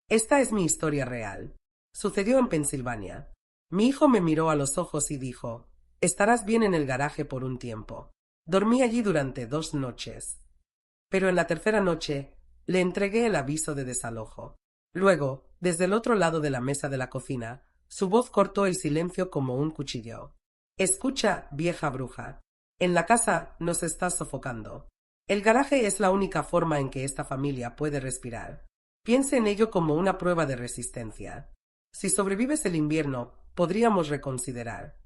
Esta es mi historia real. Sucedió en Pensilvania. Mi hijo me miró a los ojos y dijo: estarás bien en el garaje por un tiempo. Dormí allí durante 2 noches. Pero en la tercera noche le entregué el aviso de desalojo. Luego, desde el otro lado de la mesa de la cocina, su voz cortó el silencio como un cuchillo. Escucha, vieja bruja. En la casa nos estás sofocando. El garaje es la única forma en que esta familia puede respirar. Piense en ello como una prueba de resistencia. Si sobrevives el invierno, podríamos reconsiderar.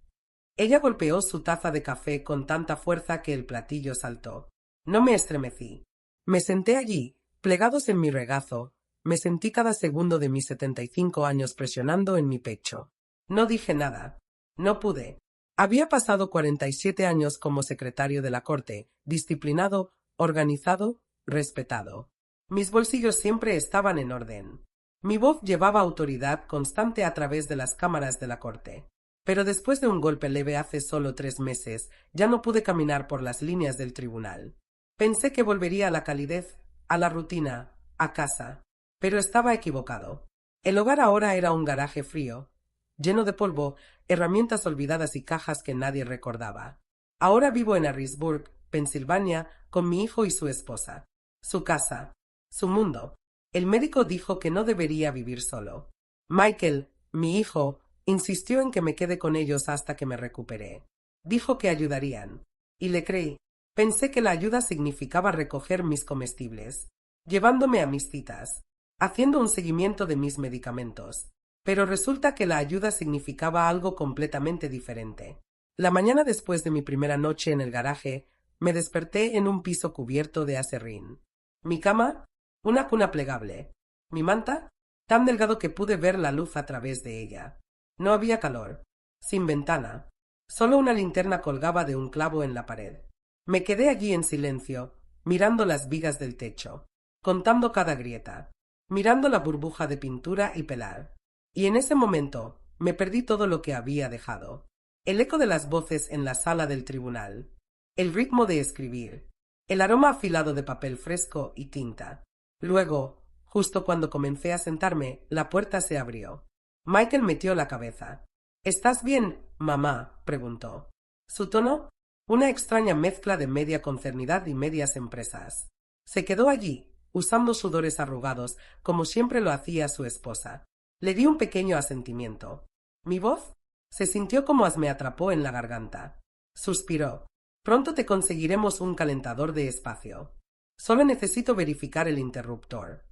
Ella golpeó su taza de café con tanta fuerza que el platillo saltó. No me estremecí. Me senté allí, plegados en mi regazo. Me sentí cada segundo de mis 75 años presionando en mi pecho. No dije nada. No pude. Había pasado 47 años como secretario de la corte, disciplinado, organizado, respetado. Mis bolsillos siempre estaban en orden. Mi voz llevaba autoridad constante a través de las cámaras de la corte. Pero después de un golpe leve hace solo 3 meses, ya no pude caminar por las líneas del tribunal. Pensé que volvería a la calidez, a la rutina, a casa. Pero estaba equivocado. El hogar ahora era un garaje frío, lleno de polvo, herramientas olvidadas y cajas que nadie recordaba. Ahora vivo en Harrisburg, Pensilvania, con mi hijo y su esposa. Su casa. Su mundo. El médico dijo que no debería vivir solo. Michael, mi hijo, insistió en que me quede con ellos hasta que me recuperé. Dijo que ayudarían. Y le creí. Pensé que la ayuda significaba recoger mis comestibles, llevándome a mis citas, haciendo un seguimiento de mis medicamentos. Pero resulta que la ayuda significaba algo completamente diferente. La mañana después de mi primera noche en el garaje, me desperté en un piso cubierto de aserrín. Mi cama, una cuna plegable. Mi manta, tan delgado que pude ver la luz a través de ella. No había calor. Sin ventana. Solo una linterna colgaba de un clavo en la pared. Me quedé allí en silencio, mirando las vigas del techo, contando cada grieta, mirando la burbuja de pintura y pelar. Y en ese momento me perdí todo lo que había dejado. El eco de las voces en la sala del tribunal, el ritmo de escribir, el aroma afilado de papel fresco y tinta. Luego, justo cuando comencé a sentarme, la puerta se abrió. Michael metió la cabeza. ¿Estás bien, mamá?, preguntó. Su tono, una extraña mezcla de media concernidad y medias empresas. Se quedó allí, usando sudores arrugados, como siempre lo hacía su esposa. Le di un pequeño asentimiento. Mi voz se sintió como me atrapó en la garganta. Suspiró. Pronto te conseguiremos un calentador de espacio. Solo necesito verificar el interruptor.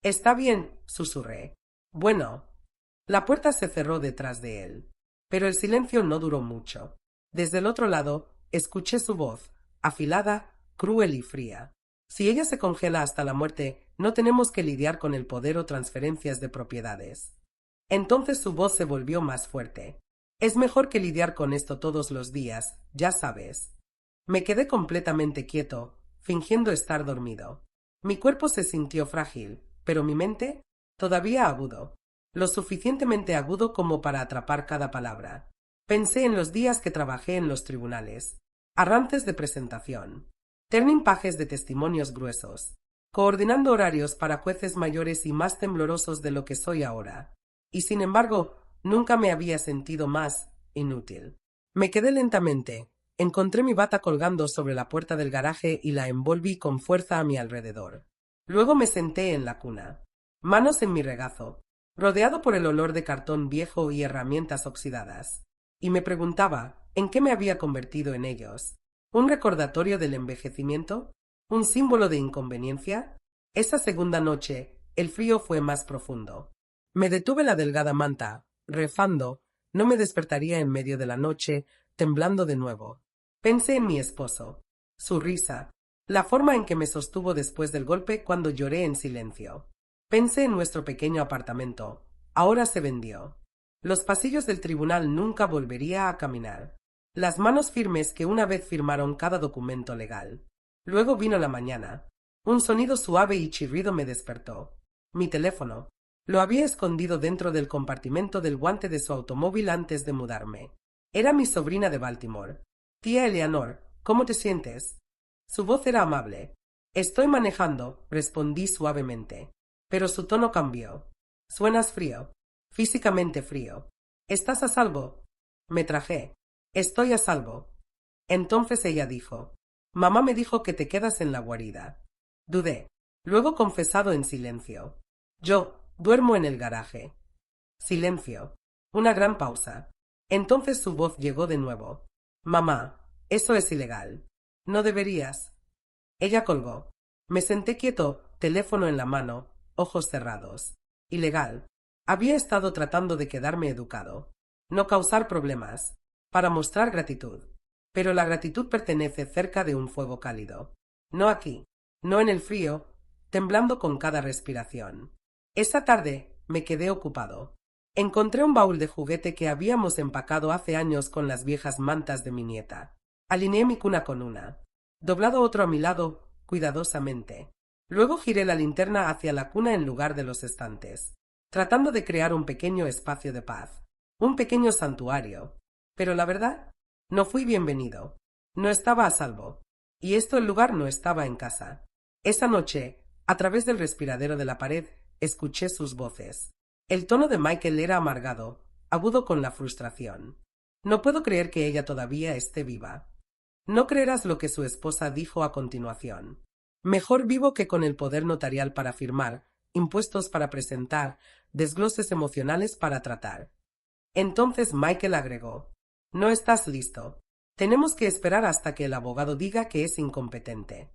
Está bien, susurré. Bueno. La puerta se cerró detrás de él. Pero el silencio no duró mucho. Desde el otro lado, escuché su voz, afilada, cruel y fría. Si ella se congela hasta la muerte, no tenemos que lidiar con el poder o transferencias de propiedades. Entonces su voz se volvió más fuerte. Es mejor que lidiar con esto todos los días, ya sabes. Me quedé completamente quieto, fingiendo estar dormido. Mi cuerpo se sintió frágil, pero mi mente, todavía agudo. Lo suficientemente agudo como para atrapar cada palabra. Pensé en los días que trabajé en los tribunales. Arranques de presentación. Turning pages de testimonios gruesos. Coordinando horarios para jueces mayores y más temblorosos de lo que soy ahora. Y sin embargo, nunca me había sentido más inútil. Me quedé lentamente. Encontré mi bata colgando sobre la puerta del garaje y la envolví con fuerza a mi alrededor. Luego me senté en la cuna. Manos en mi regazo, rodeado por el olor de cartón viejo y herramientas oxidadas. Y me preguntaba, ¿en qué me había convertido en ellos? ¿Un recordatorio del envejecimiento? ¿Un símbolo de inconveniencia? Esa segunda noche, el frío fue más profundo. Me detuve la delgada manta, rezando, no me despertaría en medio de la noche, temblando de nuevo. Pensé en mi esposo, su risa, la forma en que me sostuvo después del golpe cuando lloré en silencio. Pensé en nuestro pequeño apartamento. Ahora se vendió. Los pasillos del tribunal nunca volvería a caminar. Las manos firmes que una vez firmaron cada documento legal. Luego vino la mañana. Un sonido suave y chirrido me despertó. Mi teléfono. Lo había escondido dentro del compartimento del guante de su automóvil antes de mudarme. Era mi sobrina de Baltimore. Tía Eleanor, ¿cómo te sientes? Su voz era amable. Estoy manejando, respondí suavemente. Pero su tono cambió. Suenas frío. Físicamente frío. ¿Estás a salvo? Me traje. Estoy a salvo. Entonces ella dijo: Mamá me dijo que te quedas en la guarida. Dudé. Luego confesado en silencio: Yo duermo en el garaje. Silencio. Una gran pausa. Entonces su voz llegó de nuevo: Mamá, eso es ilegal. No deberías. Ella colgó. Me senté quieto, teléfono en la mano, ojos cerrados. Ilegal. Había estado tratando de quedarme educado. No causar problemas. Para mostrar gratitud. Pero la gratitud pertenece cerca de un fuego cálido. No aquí. No en el frío, temblando con cada respiración. Esa tarde me quedé ocupado. Encontré un baúl de juguete que habíamos empacado hace años con las viejas mantas de mi nieta. Alineé mi cuna con una. Doblado otro a mi lado, cuidadosamente. Luego giré la linterna hacia la cuna en lugar de los estantes, tratando de crear un pequeño espacio de paz. Un pequeño santuario. Pero la verdad, no fui bienvenido. No estaba a salvo. Y el lugar no estaba en casa. Esa noche, a través del respiradero de la pared, escuché sus voces. El tono de Michael era amargado, agudo con la frustración. No puedo creer que ella todavía esté viva. No creerás lo que su esposa dijo a continuación. Mejor vivo que con el poder notarial para firmar, impuestos para presentar, desgloses emocionales para tratar. Entonces Michael agregó: No estás listo. Tenemos que esperar hasta que el abogado diga que es incompetente.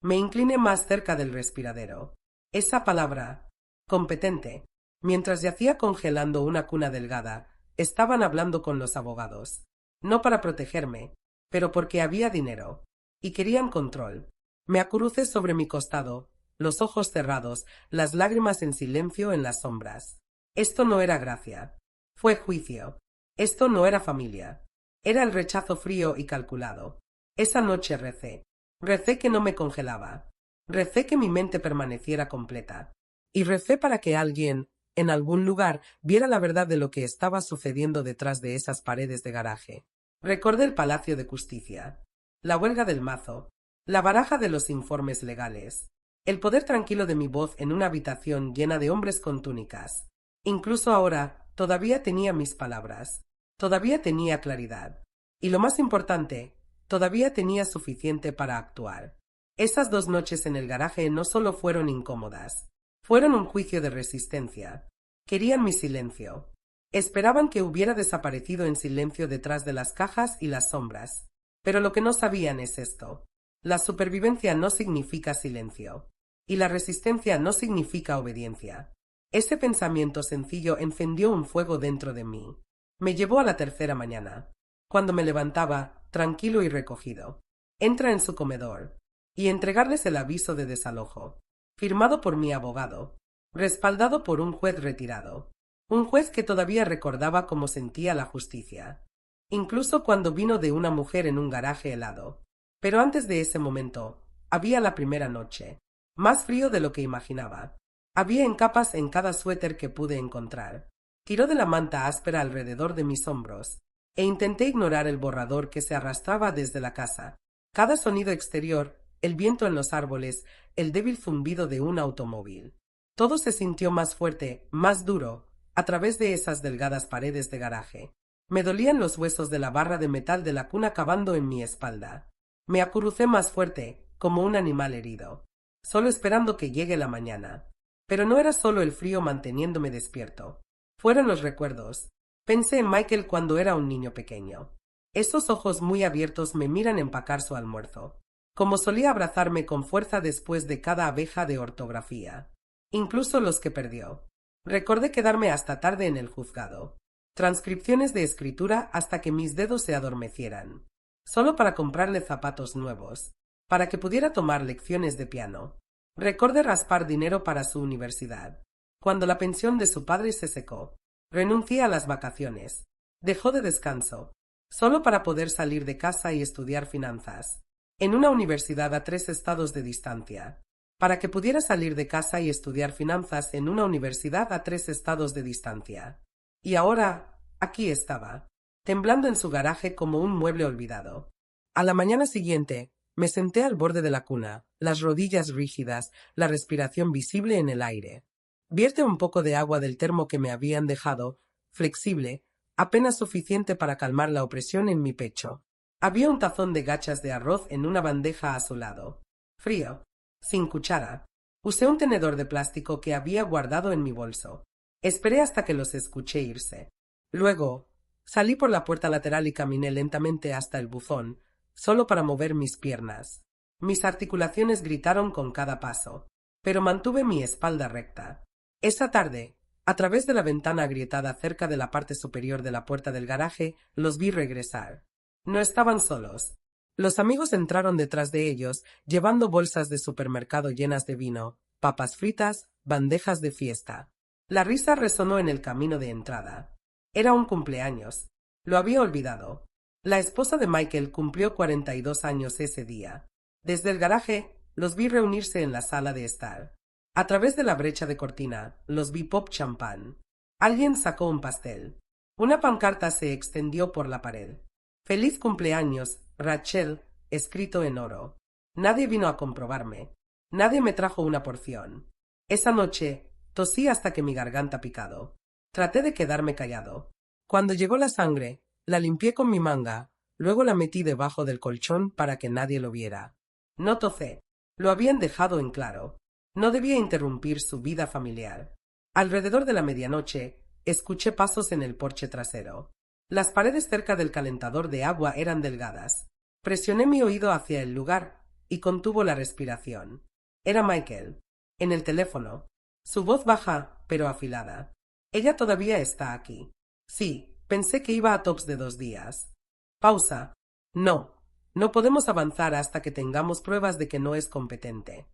Me incliné más cerca del respiradero. Esa palabra, competente, mientras yacía congelando una cuna delgada, estaban hablando con los abogados. No para protegerme, pero porque había dinero. Y querían control. Me acurrucé sobre mi costado, los ojos cerrados, las lágrimas en silencio en las sombras. Esto no era gracia. Fue juicio. Esto no era familia. Era el rechazo frío y calculado. Esa noche recé. Recé que no me congelaba. Recé que mi mente permaneciera completa. Y recé para que alguien, en algún lugar, viera la verdad de lo que estaba sucediendo detrás de esas paredes de garaje. Recordé el Palacio de Justicia, la huelga del mazo, la baraja de los informes legales, el poder tranquilo de mi voz en una habitación llena de hombres con túnicas. Incluso ahora, todavía tenía mis palabras, todavía tenía claridad. Y lo más importante, todavía tenía suficiente para actuar. Esas 2 noches en el garaje no solo fueron incómodas, fueron un juicio de resistencia. Querían mi silencio. Esperaban que hubiera desaparecido en silencio detrás de las cajas y las sombras. Pero lo que no sabían es esto. La supervivencia no significa silencio. Y la resistencia no significa obediencia. Ese pensamiento sencillo encendió un fuego dentro de mí. Me llevó a la 3.ª mañana. Cuando me levantaba, tranquilo y recogido. Entra en su comedor. Y entregarles el aviso de desalojo. Firmado por mi abogado. Respaldado por un juez retirado. Un juez que todavía recordaba cómo sentía la justicia. Incluso cuando vino de una mujer en un garaje helado. Pero antes de ese momento, había la primera noche. Más frío de lo que imaginaba. Había capas en cada suéter que pude encontrar. Tiró de la manta áspera alrededor de mis hombros, e intenté ignorar el borrador que se arrastraba desde la casa. Cada sonido exterior, el viento en los árboles, el débil zumbido de un automóvil. Todo se sintió más fuerte, más duro, a través de esas delgadas paredes de garaje. Me dolían los huesos de la barra de metal de la cuna cavando en mi espalda. Me acurrucé más fuerte, como un animal herido, solo esperando que llegue la mañana. Pero no era solo el frío manteniéndome despierto. Fueron los recuerdos. Pensé en Michael cuando era un niño pequeño. Esos ojos muy abiertos me miran empacar su almuerzo. Como solía abrazarme con fuerza después de cada abeja de ortografía. Incluso los que perdió. Recordé quedarme hasta tarde en el juzgado. Transcripciones de escritura hasta que mis dedos se adormecieran. Solo para comprarle zapatos nuevos. Para que pudiera tomar lecciones de piano. Recordé raspar dinero para su universidad. Cuando la pensión de su padre se secó, renuncié a las vacaciones. Dejó de descanso. Solo para poder salir de casa y estudiar finanzas. En una universidad a 3 estados de distancia. Para que pudiera salir de casa y estudiar finanzas en una universidad a 3 estados de distancia. Y ahora, aquí estaba, temblando en su garaje como un mueble olvidado. A la mañana siguiente, me senté al borde de la cuna, las rodillas rígidas, la respiración visible en el aire. Vierte un poco de agua del termo que me habían dejado, flexible, apenas suficiente para calmar la opresión en mi pecho. Había un tazón de gachas de arroz en una bandeja a su lado. Frío. Sin cuchara. Usé un tenedor de plástico que había guardado en mi bolso. Esperé hasta que los escuché irse. Luego, salí por la puerta lateral y caminé lentamente hasta el buzón, solo para mover mis piernas. Mis articulaciones gritaron con cada paso, pero mantuve mi espalda recta. Esa tarde, a través de la ventana agrietada cerca de la parte superior de la puerta del garaje, los vi regresar. No estaban solos. Los amigos entraron detrás de ellos, llevando bolsas de supermercado llenas de vino, papas fritas, bandejas de fiesta. La risa resonó en el camino de entrada. Era un cumpleaños. Lo había olvidado. La esposa de Michael cumplió 42 años ese día. Desde el garaje, los vi reunirse en la sala de estar. A través de la brecha de cortina, los vi pop champán. Alguien sacó un pastel. Una pancarta se extendió por la pared. «Feliz cumpleaños, Rachel», escrito en oro. Nadie vino a comprobarme. Nadie me trajo una porción. Esa noche, tosí hasta que mi garganta picado. Traté de quedarme callado. Cuando llegó la sangre, la limpié con mi manga, luego la metí debajo del colchón para que nadie lo viera. No tocé. Lo habían dejado en claro. No debía interrumpir su vida familiar. Alrededor de la medianoche, escuché pasos en el porche trasero. Las paredes cerca del calentador de agua eran delgadas. Presioné mi oído hacia el lugar y contuvo la respiración. Era Michael. En el teléfono. Su voz baja, pero afilada. «Ella todavía está aquí». «Sí, pensé que iba a tops de 2 días». Pausa. «No. No podemos avanzar hasta que tengamos pruebas de que no es competente».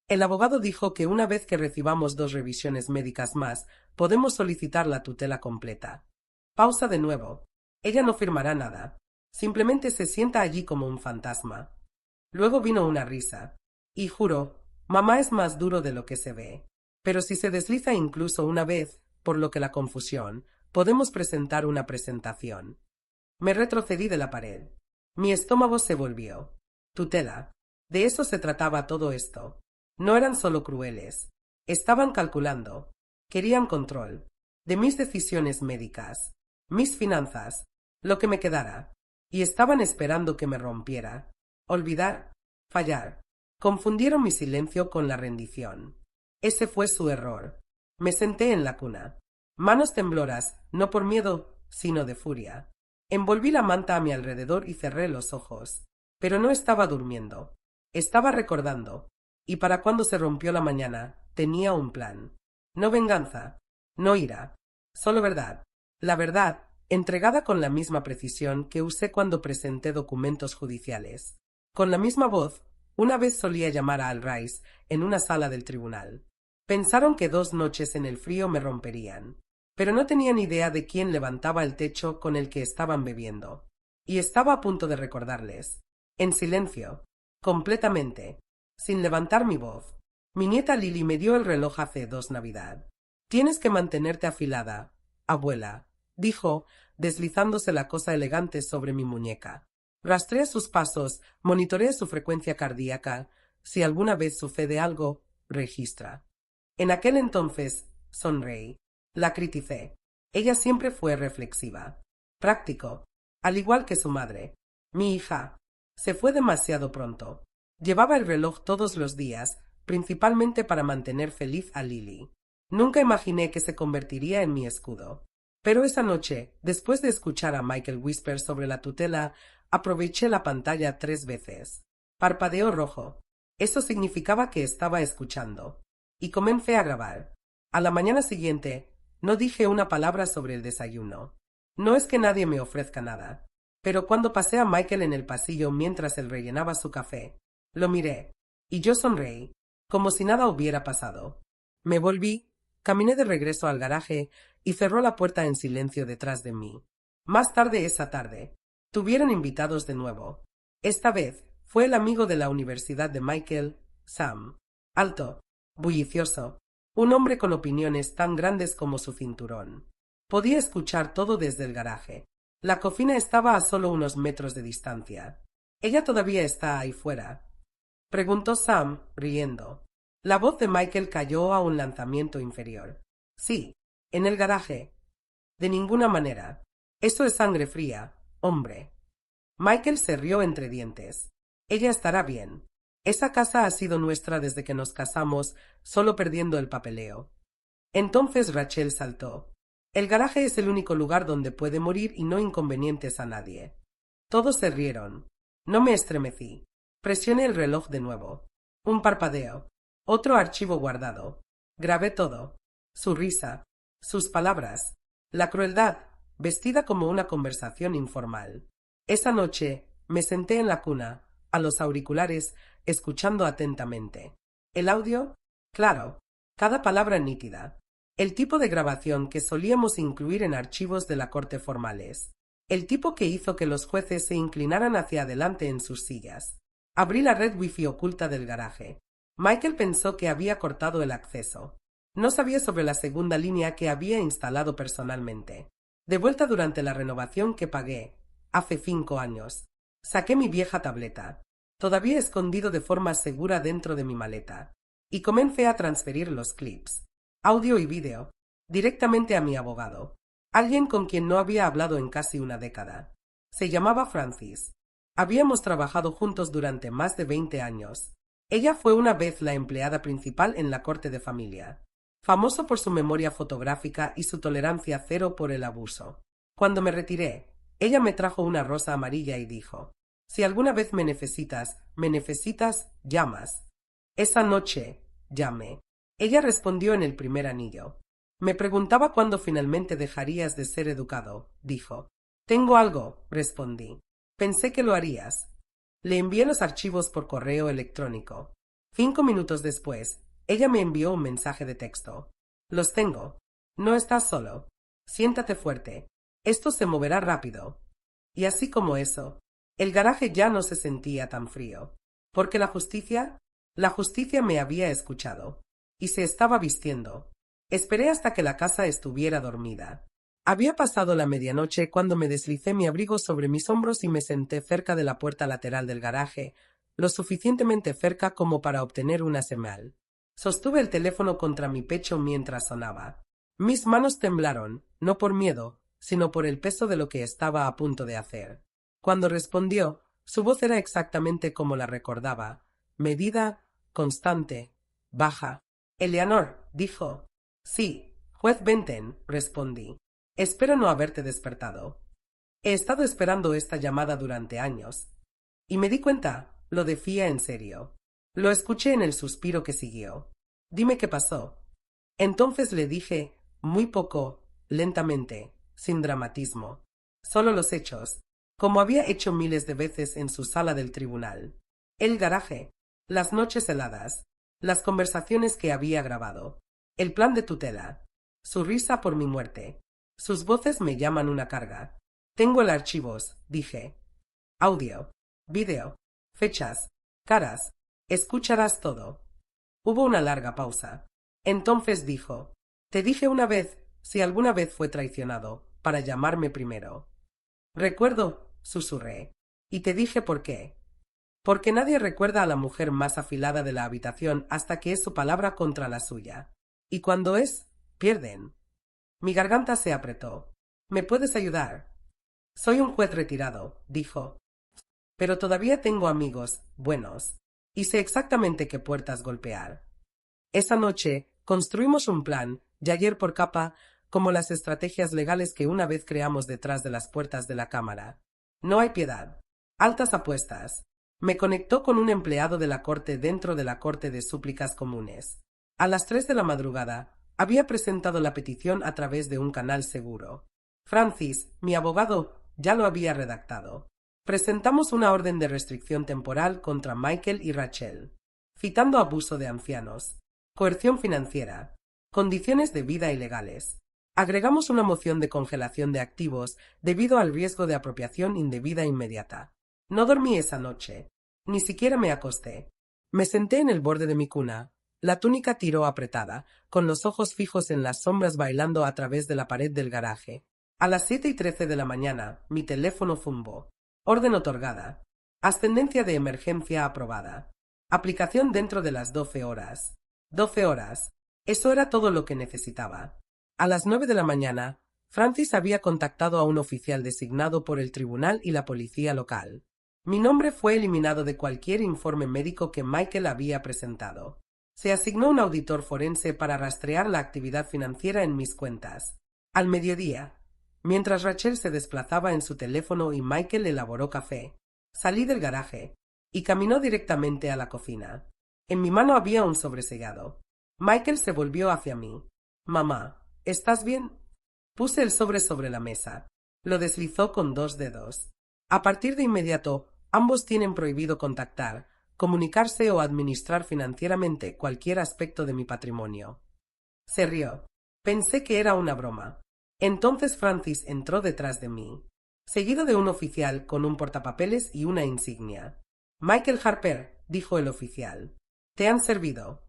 El abogado dijo que una vez que recibamos 2 revisiones médicas más, podemos solicitar la tutela completa. Pausa de nuevo. «Ella no firmará nada. Simplemente se sienta allí como un fantasma». Luego vino una risa. «Y juro, mamá es más duro de lo que se ve. Pero si se desliza incluso una vez, por lo que la confusión, podemos presentar una presentación». Me retrocedí de la pared. Mi estómago se volvió. Tutela. De eso se trataba todo esto. No eran solo crueles. Estaban calculando. Querían control. De mis decisiones médicas. Mis finanzas. Lo que me quedara. Y estaban esperando que me rompiera. Olvidar. Fallar. Confundieron mi silencio con la rendición. Ese fue su error. Me senté en la cuna. Manos tembloras, no por miedo, sino de furia. Envolví la manta a mi alrededor y cerré los ojos. Pero no estaba durmiendo. Estaba recordando. Y para cuando se rompió la mañana, tenía un plan. No venganza. No ira. Solo verdad. La verdad, entregada con la misma precisión que usé cuando presenté documentos judiciales. Con la misma voz, una vez solía llamar a Al Rice en una sala del tribunal. Pensaron que 2 noches en el frío me romperían. Pero no tenían idea de quién levantaba el techo con el que estaban bebiendo. Y estaba a punto de recordarles. En silencio. Completamente. Sin levantar mi voz. Mi nieta Lily me dio el reloj hace 2 Navidad. «Tienes que mantenerte afilada, abuela», dijo, deslizándose la cosa elegante sobre mi muñeca. Rastreé sus pasos, monitoreé su frecuencia cardíaca. Si alguna vez sucede algo, registra. En aquel entonces, sonreí. La criticé. Ella siempre fue reflexiva. Práctico. Al igual que su madre. Mi hija. Se fue demasiado pronto. Llevaba el reloj todos los días, principalmente para mantener feliz a Lily. Nunca imaginé que se convertiría en mi escudo. Pero esa noche, después de escuchar a Michael whisper sobre la tutela, aproveché la pantalla 3 veces. Parpadeó rojo. Eso significaba que estaba escuchando. Y comencé a grabar. A la mañana siguiente, no dije una palabra sobre el desayuno. No es que nadie me ofrezca nada. Pero cuando pasé a Michael en el pasillo mientras él rellenaba su café, lo miré, y yo sonreí, como si nada hubiera pasado. Me volví, caminé de regreso al garaje y cerró la puerta en silencio detrás de mí. Más tarde esa tarde, tuvieron invitados de nuevo. Esta vez fue el amigo de la universidad de Michael, Sam. Alto, bullicioso, un hombre con opiniones tan grandes como su cinturón. Podía escuchar todo desde el garaje. La cocina estaba a solo unos metros de distancia. «¿Ella todavía está ahí fuera?», preguntó Sam, riendo. La voz de Michael cayó a un lanzamiento inferior. Sí, en el garaje. De ninguna manera. Eso es sangre fría, hombre. Michael se rió entre dientes. Ella estará bien. Esa casa ha sido nuestra desde que nos casamos, solo perdiendo el papeleo. Entonces Rachel saltó. El garaje es el único lugar donde puede morir y no inconvenientes a nadie. Todos se rieron. No me estremecí. Presioné el reloj de nuevo. Un parpadeo. Otro archivo guardado. Grabé todo. Su risa. Sus palabras. La crueldad, vestida como una conversación informal. Esa noche me senté en la cuna, a los auriculares, escuchando atentamente. El audio, claro, cada palabra nítida. El tipo de grabación que solíamos incluir en archivos de la corte formales. El tipo que hizo que los jueces se inclinaran hacia adelante en sus sillas. Abrí la red wifi oculta del garaje. Michael pensó que había cortado el acceso. No sabía sobre la segunda línea que había instalado personalmente. De vuelta durante la renovación que pagué, hace 5 años, saqué mi vieja tableta, todavía escondido de forma segura dentro de mi maleta, y comencé a transferir los clips, audio y vídeo, directamente a mi abogado, alguien con quien no había hablado en casi una década. Se llamaba Francis. Habíamos trabajado juntos durante más de 20 años. Ella fue una vez la empleada principal en la corte de familia, famoso por su memoria fotográfica y su tolerancia cero por el abuso. Cuando me retiré, ella me trajo una rosa amarilla y dijo: «Si alguna vez me necesitas, llamas». Esa noche, llamé. Ella respondió en el primer anillo. Me preguntaba cuándo finalmente dejarías de ser educado, dijo. «Tengo algo», respondí. «Pensé que lo harías». Le envié los archivos por correo electrónico. 5 minutos después, ella me envió un mensaje de texto. «Los tengo. No estás solo. Siéntate fuerte. Esto se moverá rápido». Y así como eso, el garaje ya no se sentía tan frío. Porque la justicia me había escuchado. Y se estaba vistiendo. Esperé hasta que la casa estuviera dormida. Había pasado la medianoche cuando me deslicé mi abrigo sobre mis hombros y me senté cerca de la puerta lateral del garaje, lo suficientemente cerca como para obtener una señal. Sostuve el teléfono contra mi pecho mientras sonaba. Mis manos temblaron, no por miedo, sino por el peso de lo que estaba a punto de hacer. Cuando respondió, su voz era exactamente como la recordaba, medida, constante, baja. «Eleanor», dijo. «Sí, juez Benton», respondí. «Espero no haberte despertado. He estado esperando esta llamada durante años». Y me di cuenta, lo decía en serio. Lo escuché en el suspiro que siguió. «Dime qué pasó». Entonces le dije, muy poco, lentamente, sin dramatismo. Solo los hechos, como había hecho miles de veces en su sala del tribunal. El garaje, las noches heladas, las conversaciones que había grabado, el plan de tutela, su risa por mi muerte. Sus voces me llaman una carga. «Tengo el archivos», dije. «Audio, vídeo, fechas, caras. Escucharás todo». Hubo una larga pausa. Entonces dijo: «Te dije una vez, si alguna vez fue traicionado, para llamarme primero». «Recuerdo», susurré. «Y te dije por qué. Porque nadie recuerda a la mujer más afilada de la habitación hasta que es su palabra contra la suya. Y cuando es, pierden». Mi garganta se apretó. «¿Me puedes ayudar?» «Soy un juez retirado», dijo. «Pero todavía tengo amigos buenos. Y sé exactamente qué puertas golpear». Esa noche construimos un plan, Yayer por capa, como las estrategias legales que una vez creamos detrás de las puertas de la cámara. No hay piedad. Altas apuestas. Me conectó con un empleado de la corte dentro de la corte de súplicas comunes. A las 3 de la madrugada, había presentado la petición a través de un canal seguro. Francis, mi abogado, ya lo había redactado. Presentamos una orden de restricción temporal contra Michael y Rachel, citando abuso de ancianos, coerción financiera, condiciones de vida ilegales. Agregamos una moción de congelación de activos debido al riesgo de apropiación indebida inmediata. No dormí esa noche. Ni siquiera me acosté. Me senté en el borde de mi cuna, la túnica tiró apretada, con los ojos fijos en las sombras bailando a través de la pared del garaje. A las 7:13 de la mañana, mi teléfono zumbó. Orden otorgada. Ascendencia de emergencia aprobada. Aplicación dentro de las 12 horas. 12 horas. Eso era todo lo que necesitaba. A las 9 de la mañana, Francis había contactado a un oficial designado por el tribunal y la policía local. Mi nombre fue eliminado de cualquier informe médico que Michael había presentado. Se asignó un auditor forense para rastrear la actividad financiera en mis cuentas. Al mediodía, mientras Rachel se desplazaba en su teléfono y Michael elaboró café, salí del garaje y caminó directamente a la cocina. En mi mano había un sobresellado. Michael se volvió hacia mí. «Mamá, ¿estás bien?» Puse el sobre la mesa. Lo deslizó con 2 dedos. A partir de inmediato, ambos tienen prohibido contactar, comunicarse o administrar financieramente cualquier aspecto de mi patrimonio. Se rió. Pensé que era una broma. Entonces Francis entró detrás de mí, seguido de un oficial con un portapapeles y una insignia. «Michael Harper», dijo el oficial. «¿Te han servido?»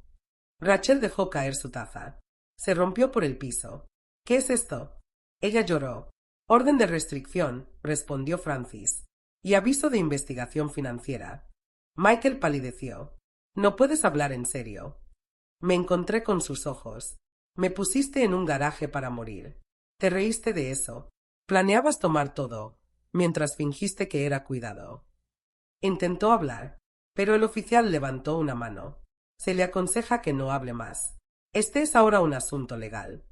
Rachel dejó caer su taza. Se rompió por el piso. «¿Qué es esto?» Ella lloró. «Orden de restricción», respondió Francis. «Y aviso de investigación financiera». Michael palideció. «No puedes hablar en serio». Me encontré con sus ojos. «Me pusiste en un garaje para morir. Te reíste de eso. Planeabas tomar todo, mientras fingiste que era cuidado». Intentó hablar, pero el oficial levantó una mano. «Se le aconseja que no hable más. Este es ahora un asunto legal».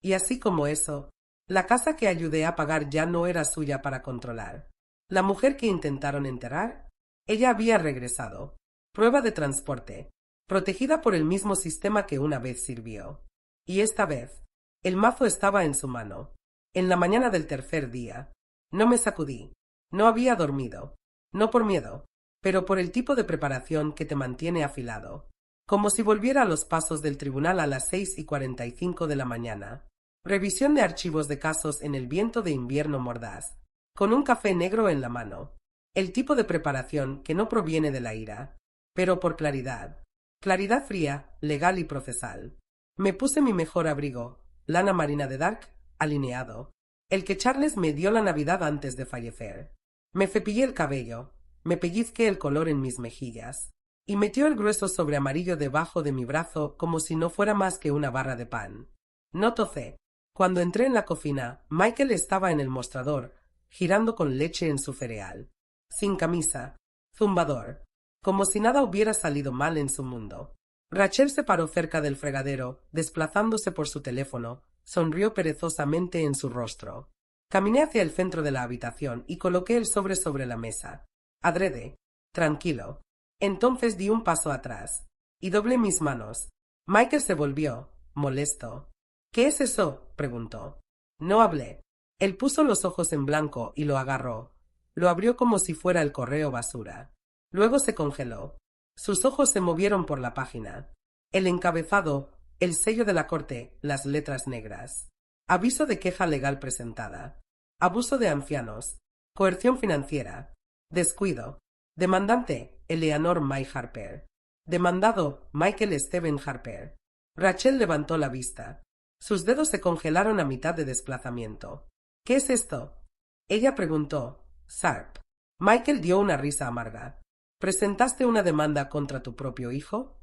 Y así como eso, la casa que ayudé a pagar ya no era suya para controlar. La mujer que intentaron enterrar, ella había regresado. Prueba de transporte, protegida por el mismo sistema que una vez sirvió. Y esta vez, el mazo estaba en su mano. En la mañana del tercer día, no me sacudí. No había dormido. No por miedo, pero por el tipo de preparación que te mantiene afilado. Como si volviera a los pasos del tribunal a las 6:45 de la mañana. Revisión de archivos de casos en el viento de invierno mordaz, con un café negro en la mano. El tipo de preparación que no proviene de la ira, pero por claridad. Claridad fría, legal y procesal. Me puse mi mejor abrigo, lana marina de Dark, alineado. El que Charles me dio la Navidad antes de fallecer. Me cepillé el cabello, me pellizqué el color en mis mejillas, y metió el grueso sobre amarillo debajo de mi brazo como si no fuera más que una barra de pan. No tocé. Cuando entré en la cocina, Michael estaba en el mostrador, girando con leche en su cereal. Sin camisa, zumbador, como si nada hubiera salido mal en su mundo. Rachel se paró cerca del fregadero, desplazándose por su teléfono, sonrió perezosamente en su rostro. Caminé hacia el centro de la habitación y coloqué el sobre la mesa. Adrede, tranquilo. Entonces di un paso atrás y doblé mis manos. Michael se volvió, molesto. «¿Qué es eso?», preguntó. No hablé. Él puso los ojos en blanco y lo agarró. Lo abrió como si fuera el correo basura. Luego se congeló. Sus ojos se movieron por la página. El encabezado, el sello de la corte, las letras negras. Aviso de queja legal presentada. Abuso de ancianos. Coerción financiera. Descuido. Demandante, Eleanor May Harper. Demandado, Michael Stephen Harper. Rachel levantó la vista. Sus dedos se congelaron a mitad de desplazamiento. «¿Qué es esto?», ella preguntó. «Sharp». Michael dio una risa amarga. «¿Presentaste una demanda contra tu propio hijo?»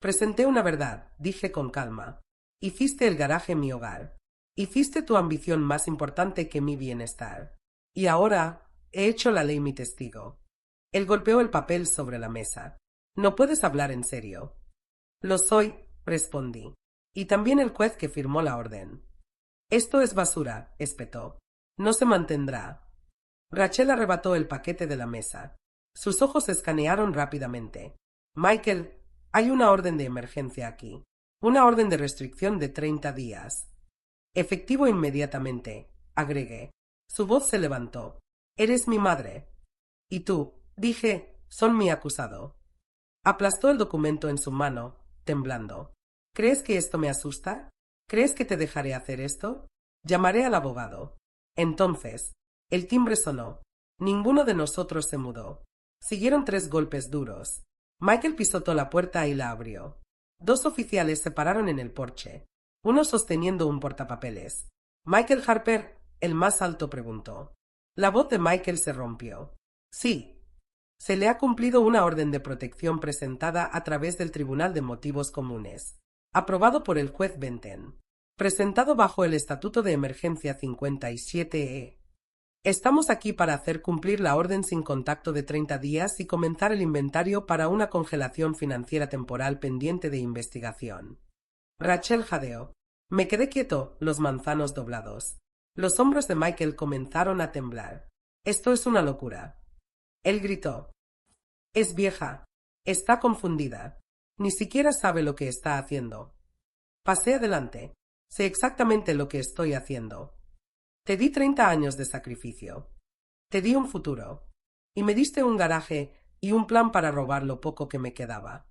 «Presenté una verdad», dije con calma. «Hiciste el garaje mi hogar. Hiciste tu ambición más importante que mi bienestar. Y ahora he hecho la ley mi testigo». Él golpeó el papel sobre la mesa. «No puedes hablar en serio». «Lo soy», respondí. «Y también el juez que firmó la orden». «Esto es basura», espetó. «No se mantendrá». Rachel arrebató el paquete de la mesa. Sus ojos escanearon rápidamente. «Michael, hay una orden de emergencia aquí. Una orden de restricción de 30 días. Efectivo inmediatamente», agregué. Su voz se levantó. «Eres mi madre». «Y tú», dije, «son mi acusado». Aplastó el documento en su mano, temblando. «¿Crees que esto me asusta? ¿Crees que te dejaré hacer esto? Llamaré al abogado». Entonces, el timbre sonó. Ninguno de nosotros se mudó. Siguieron 3 golpes duros. Michael pisotó la puerta y la abrió. 2 oficiales se pararon en el porche, uno sosteniendo un portapapeles. «¿Michael Harper?», el más alto preguntó. La voz de Michael se rompió. «Sí». Se le ha cumplido una orden de protección presentada a través del Tribunal de Motivos Comunes, aprobado por el juez Benten, presentado bajo el Estatuto de Emergencia 57-E. Estamos aquí para hacer cumplir la orden sin contacto de 30 días y comenzar el inventario para una congelación financiera temporal pendiente de investigación. Rachel jadeó. Me quedé quieto, los manzanos doblados. Los hombros de Michael comenzaron a temblar. Esto es una locura. Él gritó. Es vieja. Está confundida. Ni siquiera sabe lo que está haciendo. Pasé adelante. Sé exactamente lo que estoy haciendo. Te di 30 años de sacrificio. Te di un futuro. Y me diste un garaje y un plan para robar lo poco que me quedaba.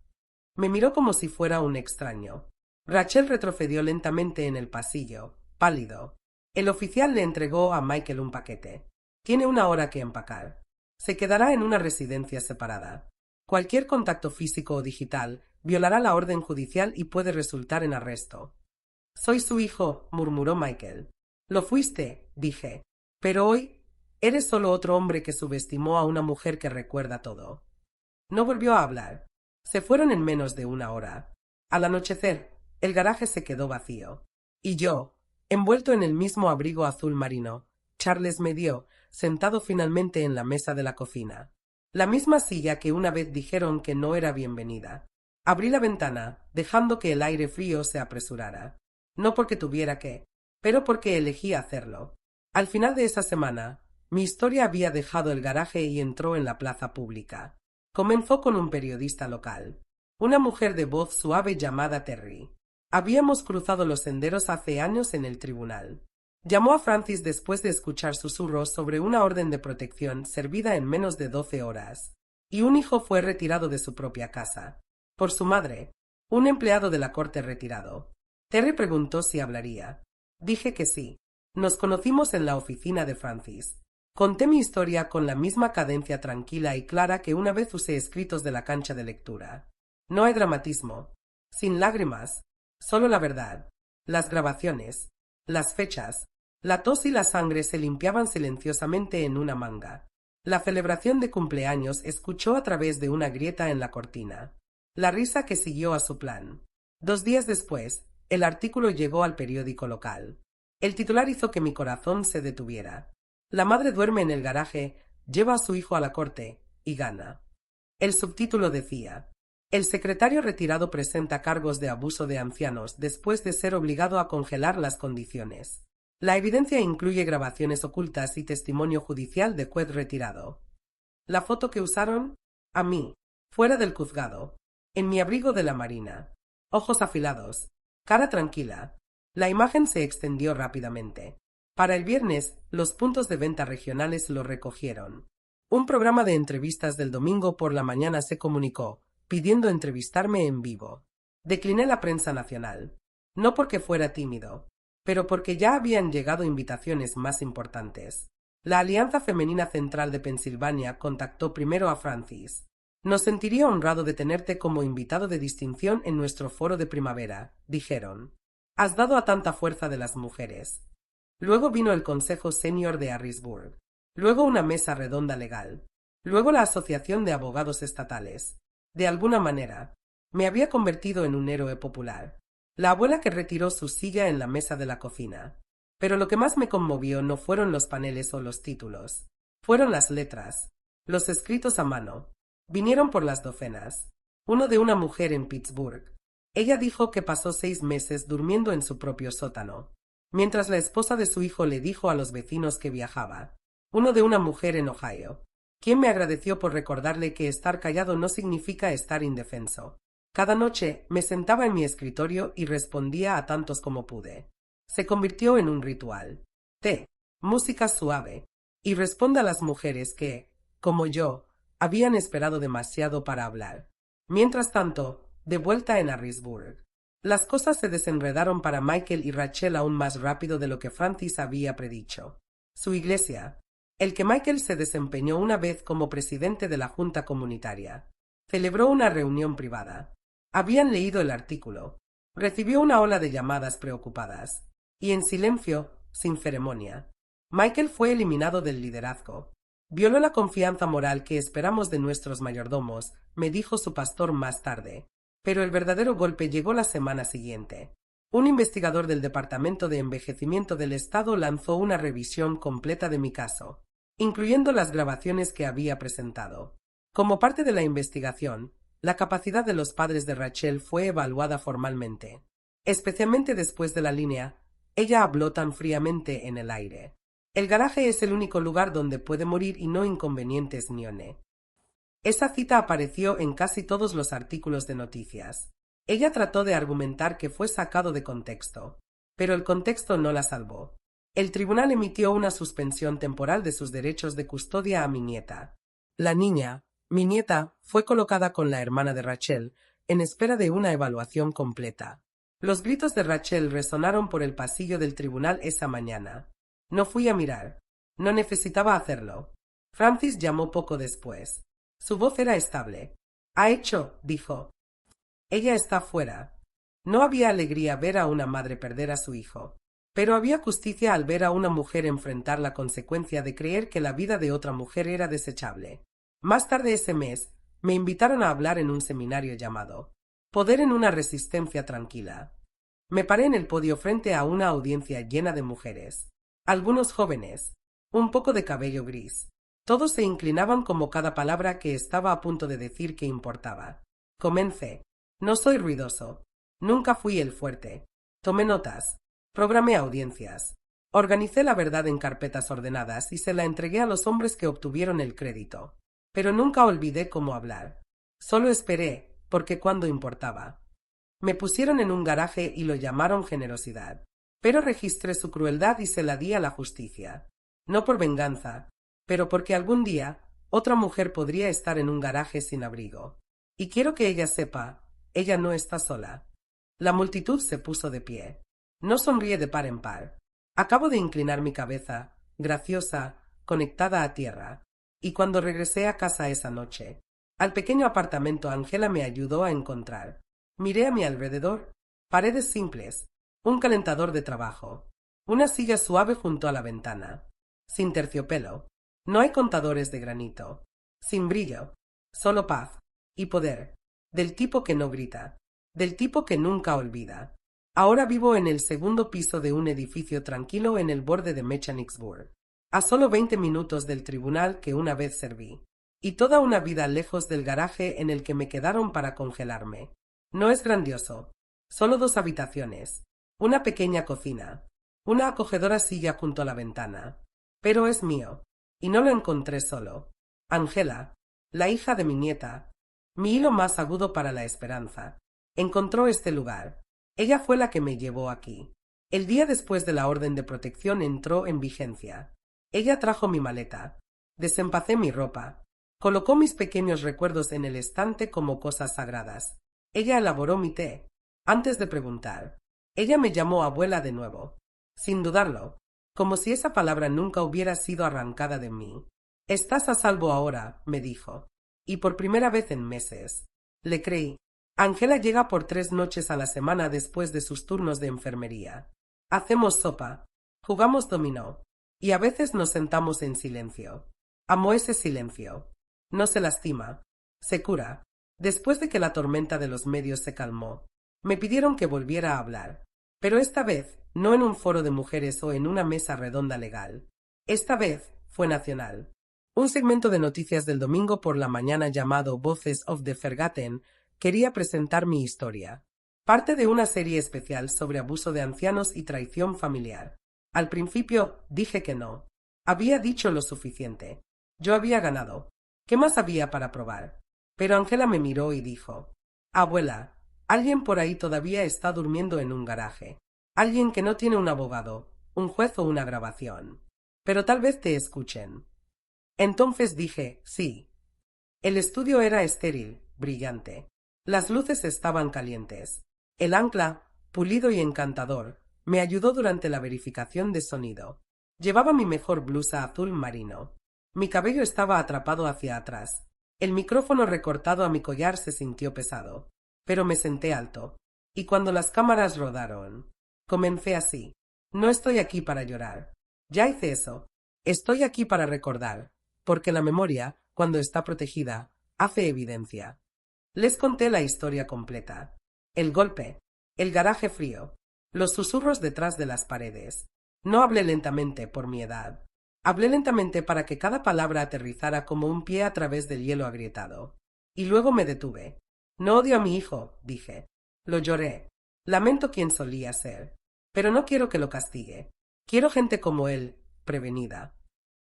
Me miró como si fuera un extraño. Rachel retrocedió lentamente en el pasillo, pálido. El oficial le entregó a Michael un paquete. Tiene una hora que empacar. Se quedará en una residencia separada. Cualquier contacto físico o digital violará la orden judicial y puede resultar en arresto. Soy su hijo, murmuró Michael. Lo fuiste, dije. Pero hoy eres solo otro hombre que subestimó a una mujer que recuerda todo. No volvió a hablar. Se fueron en menos de una hora. Al anochecer, el garaje se quedó vacío. Y yo, envuelto en el mismo abrigo azul marino, Charles me dio, sentado finalmente en la mesa de la cocina. La misma silla que una vez dijeron que no era bienvenida. Abrí la ventana, dejando que el aire frío se apresurara. No porque tuviera que, pero porque elegí hacerlo. Al final de esa semana, mi historia había dejado el garaje y entró en la plaza pública. Comenzó con un periodista local, una mujer de voz suave llamada Terry. Habíamos cruzado los senderos hace años en el tribunal. Llamó a Francis después de escuchar susurros sobre una orden de protección servida en menos de 12 horas, y un hijo fue retirado de su propia casa, por su madre, un empleado de la corte retirado. Terry preguntó si hablaría. Dije que sí. Nos conocimos en la oficina de Francis. Conté mi historia con la misma cadencia tranquila y clara que una vez usé escritos de la cancha de lectura. No hay dramatismo, sin lágrimas, solo la verdad. Las grabaciones, las fechas, la tos y la sangre se limpiaban silenciosamente en una manga. La celebración de cumpleaños escuchó a través de una grieta en la cortina. La risa que siguió a su plan. 2 días después, el artículo llegó al periódico local. El titular hizo que mi corazón se detuviera. La madre duerme en el garaje, lleva a su hijo a la corte y gana. El subtítulo decía: el secretario retirado presenta cargos de abuso de ancianos después de ser obligado a congelar las condiciones. La evidencia incluye grabaciones ocultas y testimonio judicial de juez retirado. La foto que usaron, a mí, fuera del juzgado, en mi abrigo de la marina, ojos afilados, cara tranquila. La imagen se extendió rápidamente. Para el viernes, los puntos de venta regionales lo recogieron. Un programa de entrevistas del domingo por la mañana se comunicó, pidiendo entrevistarme en vivo. Decliné la prensa nacional. No porque fuera tímido, pero porque ya habían llegado invitaciones más importantes. La Alianza Femenina Central de Pensilvania contactó primero a Francis. Nos sentiría honrado de tenerte como invitado de distinción en nuestro foro de primavera, dijeron. Has dado a tanta fuerza de las mujeres. Luego vino el Consejo Senior de Harrisburg. Luego una mesa redonda legal. Luego la Asociación de Abogados Estatales. De alguna manera, me había convertido en un héroe popular. La abuela que retiró su silla en la mesa de la cocina. Pero lo que más me conmovió no fueron los paneles o los títulos. Fueron las letras. Los escritos a mano. Vinieron por las docenas. Uno de una mujer en Pittsburgh. Ella dijo que pasó 6 meses durmiendo en su propio sótano, mientras la esposa de su hijo le dijo a los vecinos que viajaba. Uno de una mujer en Ohio, quien me agradeció por recordarle que estar callado no significa estar indefenso. Cada noche me sentaba en mi escritorio y respondía a tantos como pude. Se convirtió en un ritual. Té, música suave, y responde a las mujeres que, como yo, habían esperado demasiado para hablar. Mientras tanto, de vuelta en Harrisburg, las cosas se desenredaron para Michael y Rachel aún más rápido de lo que Francis había predicho. Su iglesia, el que Michael se desempeñó una vez como presidente de la Junta Comunitaria, celebró una reunión privada. Habían leído el artículo. Recibió una ola de llamadas preocupadas. Y en silencio, sin ceremonia, Michael fue eliminado del liderazgo. Violó la confianza moral que esperamos de nuestros mayordomos, me dijo su pastor más tarde. Pero el verdadero golpe llegó la semana siguiente. Un investigador del Departamento de Envejecimiento del Estado lanzó una revisión completa de mi caso, incluyendo las grabaciones que había presentado. Como parte de la investigación, la capacidad de los padres de Rachel fue evaluada formalmente. Especialmente después de la línea, ella habló tan fríamente en el aire. El garaje es el único lugar donde puede morir y no inconvenientes nione. Esa cita apareció en casi todos los artículos de noticias. Ella trató de argumentar que fue sacado de contexto, pero el contexto no la salvó. El tribunal emitió una suspensión temporal de sus derechos de custodia a mi nieta. La niña, mi nieta, fue colocada con la hermana de Rachel, en espera de una evaluación completa. Los gritos de Rachel resonaron por el pasillo del tribunal esa mañana. No fui a mirar. No necesitaba hacerlo. Francis llamó poco después. Su voz era estable. «Ha hecho», dijo. «Ella está fuera». No había alegría ver a una madre perder a su hijo, pero había justicia al ver a una mujer enfrentar la consecuencia de creer que la vida de otra mujer era desechable. Más tarde ese mes, me invitaron a hablar en un seminario llamado «Poder en una resistencia tranquila». Me paré en el podio frente a una audiencia llena de mujeres. Algunos jóvenes, un poco de cabello gris. Todos se inclinaban como cada palabra que estaba a punto de decir que importaba. Comencé. No soy ruidoso. Nunca fui el fuerte. Tomé notas. Programé audiencias. Organicé la verdad en carpetas ordenadas y se la entregué a los hombres que obtuvieron el crédito. Pero nunca olvidé cómo hablar. Solo esperé, porque cuando importaba. Me pusieron en un garaje y lo llamaron generosidad. Pero registré su crueldad y se la di a la justicia. No por venganza, pero porque algún día otra mujer podría estar en un garaje sin abrigo. Y quiero que ella sepa, ella no está sola. La multitud se puso de pie. No sonríe de par en par. Acabo de inclinar mi cabeza, graciosa, conectada a tierra. Y cuando regresé a casa esa noche, al pequeño apartamento, Angela me ayudó a encontrar. Miré a mi alrededor. Paredes simples. Un calentador de trabajo. Una silla suave junto a la ventana. Sin terciopelo. No hay contadores de granito. Sin brillo. Solo paz. Y poder. Del tipo que no grita. Del tipo que nunca olvida. Ahora vivo en el segundo piso de un edificio tranquilo en el borde de Mechanicsburg. A solo 20 minutos del tribunal que una vez serví. Y toda una vida lejos del garaje en el que me quedaron para congelarme. No es grandioso. Solo 2 habitaciones. Una pequeña cocina. Una acogedora silla junto a la ventana. Pero es mío. Y no lo encontré solo. Angela, la hija de mi nieta, mi hilo más agudo para la esperanza, encontró este lugar. Ella fue la que me llevó aquí. El día después de la orden de protección entró en vigencia. Ella trajo mi maleta. Desempacé mi ropa. Colocó mis pequeños recuerdos en el estante como cosas sagradas. Ella elaboró mi té. Antes de preguntar, ella me llamó abuela de nuevo. Sin dudarlo, como si esa palabra nunca hubiera sido arrancada de mí. «Estás a salvo ahora», me dijo. Y por primera vez en meses. Le creí. Angela llega por 3 noches a la semana después de sus turnos de enfermería. Hacemos sopa. Jugamos dominó. Y a veces nos sentamos en silencio. Amo ese silencio. No se lastima. Se cura. Después de que la tormenta de los medios se calmó, me pidieron que volviera a hablar. Pero esta vez no en un foro de mujeres o en una mesa redonda legal. Esta vez fue nacional. Un segmento de noticias del domingo por la mañana llamado Voices of the Forgotten quería presentar mi historia. Parte de una serie especial sobre abuso de ancianos y traición familiar. Al principio dije que no. Había dicho lo suficiente. Yo había ganado. ¿Qué más había para probar? Pero Angela me miró y dijo: «Abuela, alguien por ahí todavía está durmiendo en un garaje. Alguien que no tiene un abogado, un juez o una grabación. Pero tal vez te escuchen». Entonces dije: «Sí». El estudio era estéril, brillante. Las luces estaban calientes. El ancla, pulido y encantador, me ayudó durante la verificación de sonido. Llevaba mi mejor blusa azul marino. Mi cabello estaba atrapado hacia atrás. El micrófono recortado a mi collar se sintió pesado. Pero me senté alto. Y cuando las cámaras rodaron, comencé así: «No estoy aquí para llorar. Ya hice eso. Estoy aquí para recordar. porque la memoria, cuando está protegida, hace evidencia. Les conté la historia completa. El golpe, el garaje frío, los susurros detrás de las paredes. No hablé lentamente por mi edad. Hablé lentamente para que cada palabra aterrizara como un pie a través del hielo agrietado. Y luego me detuve. No odio a mi hijo, dije. Lo lloré. Lamento quien solía ser. Pero no quiero que lo castigue. Quiero gente como él, prevenida.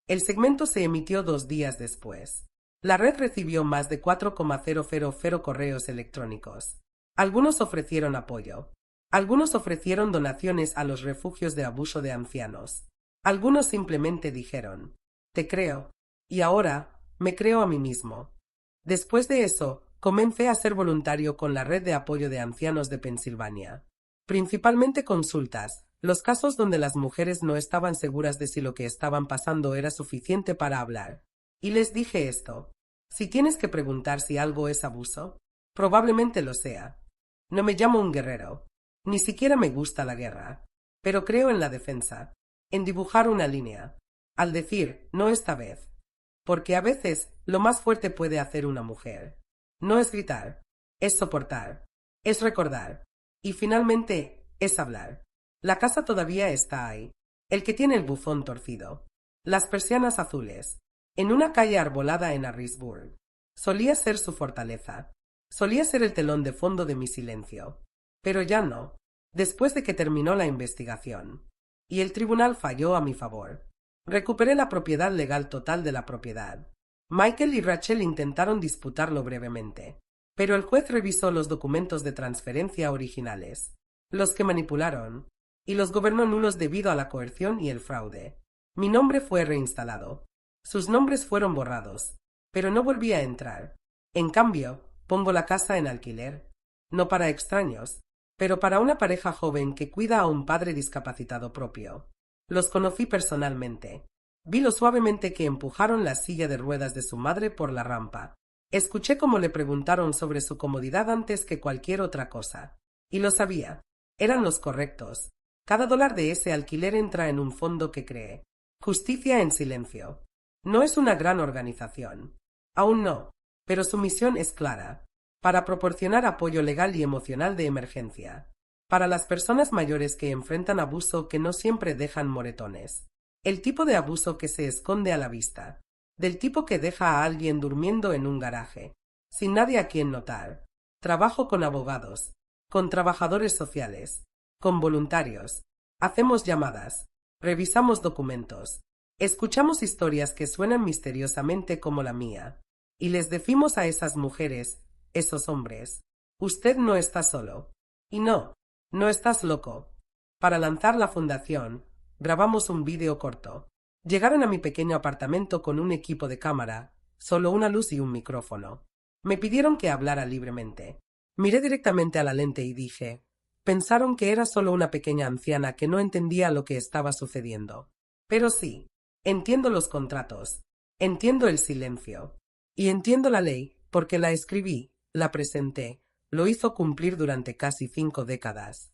El segmento se emitió 2 días después. La red recibió más de 4,000 correos electrónicos. Algunos ofrecieron apoyo. Algunos ofrecieron donaciones a los refugios de abuso de ancianos. Algunos simplemente dijeron, te creo. Y ahora, me creo a mí mismo. Después de eso, comencé a ser voluntario con la red de apoyo de ancianos de Pensilvania. Principalmente consultas, los casos donde las mujeres no estaban seguras de si lo que estaban pasando era suficiente para hablar. Y les dije esto. Si tienes que preguntar si algo es abuso, probablemente lo sea. No me llamo un guerrero. Ni siquiera me gusta la guerra. Pero creo en la defensa. En dibujar una línea. Al decir, no esta vez. Porque a veces, lo más fuerte puede hacer una mujer. No es gritar. Es soportar. Es recordar. Y finalmente, es hablar. La casa todavía está ahí. El que tiene el buzón torcido. Las persianas azules. En una calle arbolada en Harrisburg. Solía ser su fortaleza. Solía ser el telón de fondo de mi silencio. Pero ya no. Después de que terminó la investigación. Y el tribunal falló a mi favor. Recuperé la propiedad legal total de la propiedad. Michael y Rachel intentaron disputarlo brevemente. Pero el juez revisó los documentos de transferencia originales. Los que manipularon. Y los gobernó nulos debido a la coerción y el fraude. Mi nombre fue reinstalado. Sus nombres fueron borrados. Pero no volví a entrar. En cambio, pongo la casa en alquiler. No para extraños, pero para una pareja joven que cuida a un padre discapacitado propio. Los conocí personalmente. Vi lo suavemente que empujaron la silla de ruedas de su madre por la rampa. Escuché cómo le preguntaron sobre su comodidad antes que cualquier otra cosa. Y lo sabía. Eran los correctos. Cada dólar de ese alquiler entra en un fondo que cree. Justicia en silencio. No es una gran organización. Aún no. Pero su misión es clara. Para proporcionar apoyo legal y emocional de emergencia. Para las personas mayores que enfrentan abuso que no siempre dejan moretones. El tipo de abuso que se esconde a la vista. Del tipo que deja a alguien durmiendo en un garaje. Sin nadie a quien notar. Trabajo con abogados. Con trabajadores sociales. Con voluntarios. Hacemos llamadas. Revisamos documentos. Escuchamos historias que suenan misteriosamente como la mía. Y les decimos a esas mujeres, esos hombres, usted no está solo. Y no, no estás loco. Para lanzar la fundación, grabamos un vídeo corto. Llegaron a mi pequeño apartamento con un equipo de cámara, solo una luz y un micrófono. Me pidieron que hablara libremente. Miré directamente a la lente y dije, pensaron que era solo una pequeña anciana que no entendía lo que estaba sucediendo. Pero sí, entiendo los contratos, entiendo el silencio, y entiendo la ley porque la escribí, la presenté, lo hizo cumplir durante casi 5 décadas.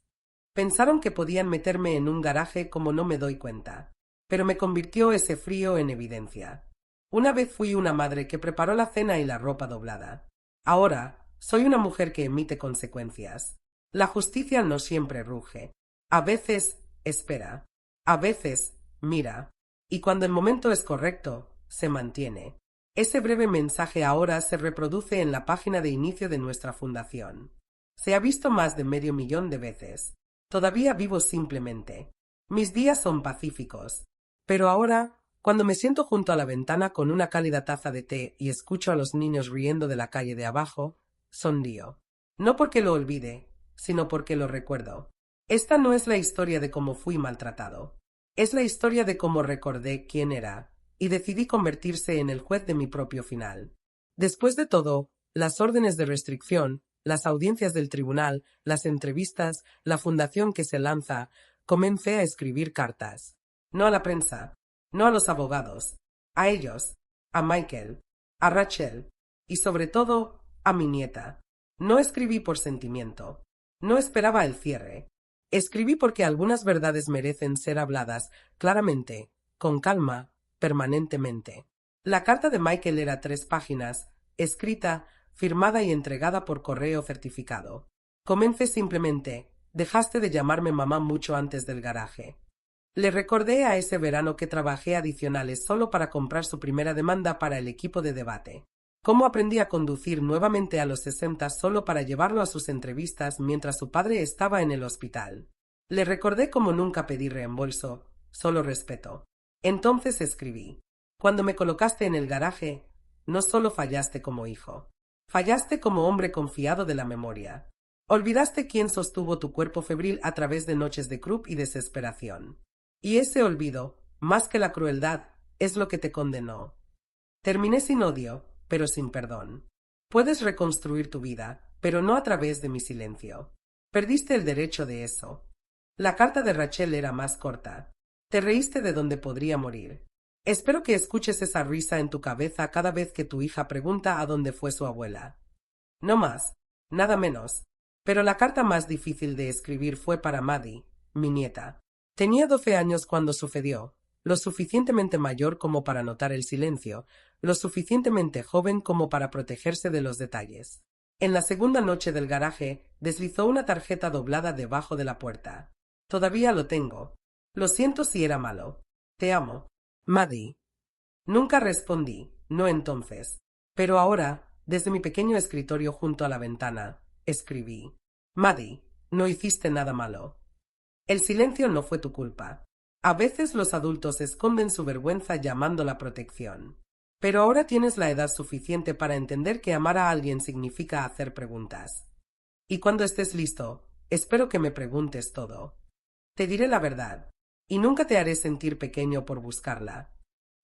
Pensaron que podían meterme en un garaje como no me doy cuenta, pero me convirtió ese frío en evidencia. Una vez fui una madre que preparó la cena y la ropa doblada. Ahora soy una mujer que emite consecuencias. La justicia no siempre ruge. A veces espera. A veces mira. Y cuando el momento es correcto, se mantiene. Ese breve mensaje ahora se reproduce en la página de inicio de nuestra fundación. Se ha visto más de 500.000 de veces. Todavía vivo simplemente. Mis días son pacíficos. Pero ahora, cuando me siento junto a la ventana con una cálida taza de té y escucho a los niños riendo de la calle de abajo, sonrío. No porque lo olvide, sino porque lo recuerdo. Esta no es la historia de cómo fui maltratado. Es la historia de cómo recordé quién era y decidí convertirse en el juez de mi propio final. Después de todo, las órdenes de restricción, las audiencias del tribunal, las entrevistas, la fundación que se lanza, comencé a escribir cartas. No a la prensa, no a los abogados, a ellos, a Michael, a Rachel y sobre todo a mi nieta. No escribí por sentimiento. No esperaba el cierre. Escribí porque algunas verdades merecen ser habladas claramente, con calma, permanentemente. La carta de Michael era 3 páginas, escrita, firmada y entregada por correo certificado. Comencé simplemente: dejaste de llamarme mamá mucho antes del garaje. Le recordé a ese verano que trabajé adicionales solo para comprar su primera demanda para el equipo de debate. Cómo aprendí a conducir nuevamente a los 60 solo para llevarlo a sus entrevistas mientras su padre estaba en el hospital. Le recordé cómo nunca pedí reembolso, solo respeto. Entonces escribí: cuando me colocaste en el garaje, no solo fallaste como hijo, fallaste como hombre confiado de la memoria. Olvidaste quién sostuvo tu cuerpo febril a través de noches de croup y desesperación. Y ese olvido, más que la crueldad, es lo que te condenó. Terminé sin odio, pero sin perdón. Puedes reconstruir tu vida, pero no a través de mi silencio. Perdiste el derecho de eso. La carta de Rachel era más corta. Te reíste de donde podría morir. Espero que escuches esa risa en tu cabeza cada vez que tu hija pregunta a dónde fue su abuela. No más, nada menos. Pero la carta más difícil de escribir fue para Maddie, mi nieta. Tenía 12 años cuando sucedió, lo suficientemente mayor como para notar el silencio, lo suficientemente joven como para protegerse de los detalles. En la segunda noche del garaje, deslizó una tarjeta doblada debajo de la puerta. Todavía lo tengo. Lo siento si era malo. Te amo. Maddie. Nunca respondí, no entonces. Pero ahora, desde mi pequeño escritorio junto a la ventana, escribí: Maddie, no hiciste nada malo. El silencio no fue tu culpa. A veces los adultos esconden su vergüenza llamándola protección. Pero ahora tienes la edad suficiente para entender que amar a alguien significa hacer preguntas. Y cuando estés listo, espero que me preguntes todo. Te diré la verdad, y nunca te haré sentir pequeño por buscarla.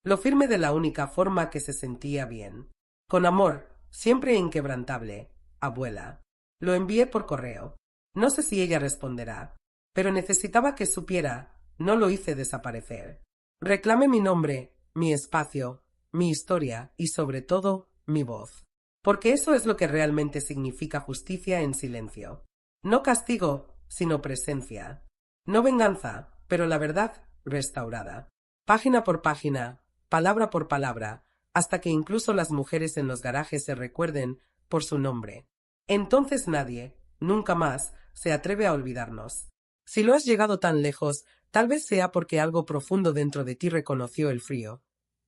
Lo firme de la única forma que se sentía bien. Con amor, siempre inquebrantable, abuela. Lo envié por correo. No sé si ella responderá, pero necesitaba que supiera, no lo hice desaparecer. Reclame mi nombre, mi espacio, mi historia y sobre todo, mi voz. Porque eso es lo que realmente significa justicia en silencio. No castigo, sino presencia. No venganza, pero la verdad restaurada. Página por página, palabra por palabra, hasta que incluso las mujeres en los garajes se recuerden por su nombre. Entonces nadie, nunca más, se atreve a olvidarnos. Si lo has llegado tan lejos, tal vez sea porque algo profundo dentro de ti reconoció el frío.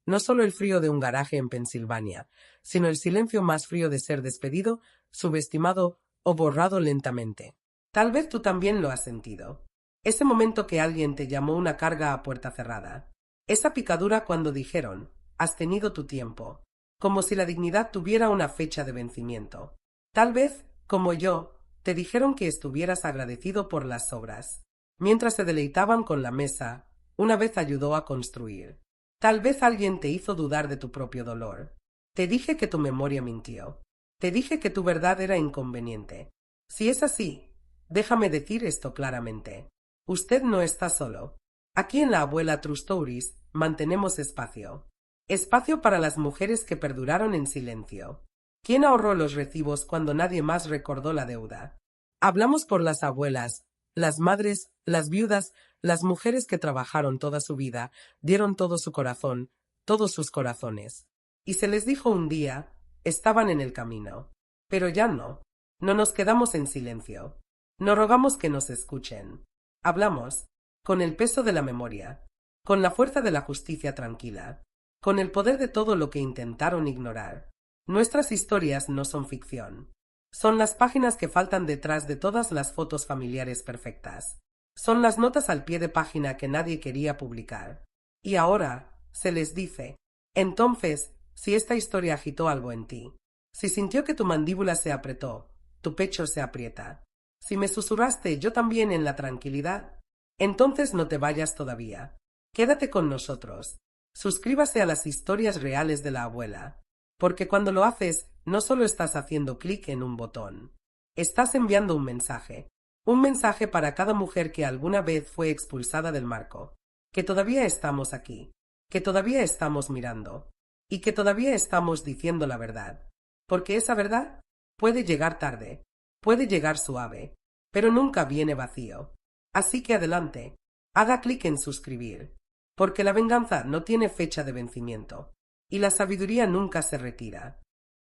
No solo el frío de un garaje en Pensilvania, sino el silencio más frío de ser despedido, subestimado o borrado lentamente. Tal vez tú también lo has sentido. Ese momento que alguien te llamó una carga a puerta cerrada. Esa picadura cuando dijeron: has tenido tu tiempo. Como si la dignidad tuviera una fecha de vencimiento. Tal vez, como yo, te dijeron que estuvieras agradecido por las sobras. Mientras se deleitaban con la mesa, una vez ayudó a construir. Tal vez alguien te hizo dudar de tu propio dolor. Te dije que tu memoria mintió. Te dije que tu verdad era inconveniente. Si es así, déjame decir esto claramente. Usted no está solo. Aquí en la abuela True Stories mantenemos espacio. Espacio para las mujeres que perduraron en silencio. ¿Quién ahorró los recibos cuando nadie más recordó la deuda? Hablamos por las abuelas, las madres, las viudas, las mujeres que trabajaron toda su vida, dieron todo su corazón, todos sus corazones. Y se les dijo un día, estaban en el camino. Pero ya no. No nos quedamos en silencio. No rogamos que nos escuchen. Hablamos, con el peso de la memoria, con la fuerza de la justicia tranquila, con el poder de todo lo que intentaron ignorar. Nuestras historias no son ficción. Son las páginas que faltan detrás de todas las fotos familiares perfectas. Son las notas al pie de página que nadie quería publicar. Y ahora se les dice: entonces, si esta historia agitó algo en ti, si sintió que tu mandíbula se apretó, tu pecho se aprieta, si me susurraste yo también en la tranquilidad, entonces no te vayas todavía. Quédate con nosotros. Suscríbase a las historias reales de la abuela. Porque cuando lo haces, no solo estás haciendo clic en un botón. Estás enviando un mensaje. Un mensaje para cada mujer que alguna vez fue expulsada del marco. Que todavía estamos aquí. Que todavía estamos mirando. Y que todavía estamos diciendo la verdad. Porque esa verdad puede llegar tarde. Puede llegar suave. Pero nunca viene vacío. Así que adelante. Haga clic en suscribir. Porque la venganza no tiene fecha de vencimiento. y la sabiduría nunca se retira.